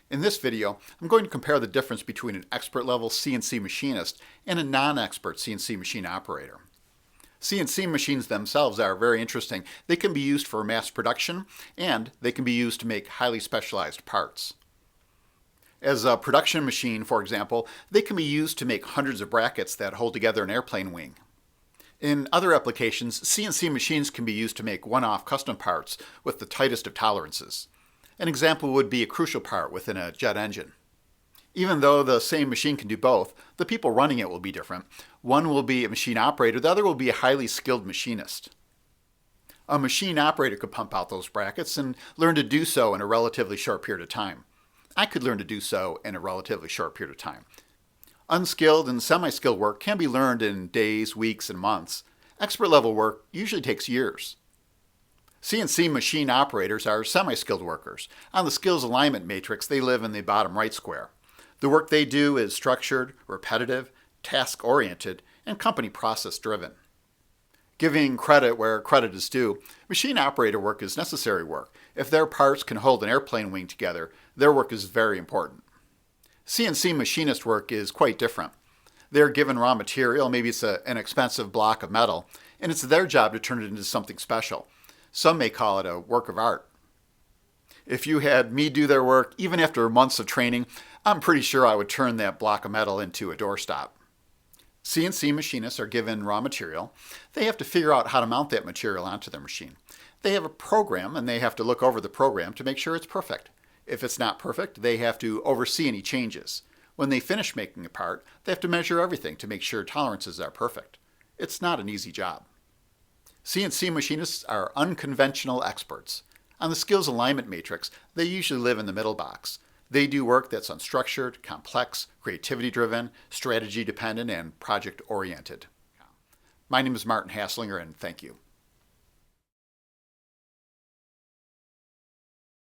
In this video, I'm going to compare the difference between an expert-level CNC machinist and a non-expert CNC machine operator. CNC machines themselves are very interesting. They can be used for mass production, and they can be used to make highly specialized parts. As a production machine, for example, they can be used to make hundreds of brackets that hold together an airplane wing. In other applications, CNC machines can be used to make one-off custom parts with the tightest of tolerances. An example would be a crucial part within a jet engine. Even though the same machine can do both, the people running it will be different. One will be a machine operator, the other will be a highly skilled machinist. A machine operator could pump out those brackets and learn to do so in a relatively short period of time. I could learn to do so in a relatively short period of time. Unskilled and semi-skilled work can be learned in days, weeks, and months. Expert-level work usually takes years. CNC machine operators are semi-skilled workers. On the skills alignment matrix, they live in the bottom right square. The work they do is structured, repetitive, task-oriented, and company process-driven. Giving credit where credit is due, machine operator work is necessary work. If their parts can hold an airplane wing together, their work is very important. CNC machinist work is quite different. They're given raw material, maybe it's an expensive block of metal, and it's their job to turn it into something special. Some may call it a work of art. If you had me do their work, even after months of training, I'm pretty sure I would turn that block of metal into a doorstop. CNC machinists are given raw material. They have to figure out how to mount that material onto their machine. They have a program, and they have to look over the program to make sure it's perfect. If it's not perfect, they have to oversee any changes. When they finish making a part, they have to measure everything to make sure tolerances are perfect. It's not an easy job. CNC machinists are unconventional experts. On the skills alignment matrix, they usually live in the middle box. They do work that's unstructured, complex, creativity-driven, strategy-dependent, and project-oriented. My name is Martin Hasslinger, and thank you.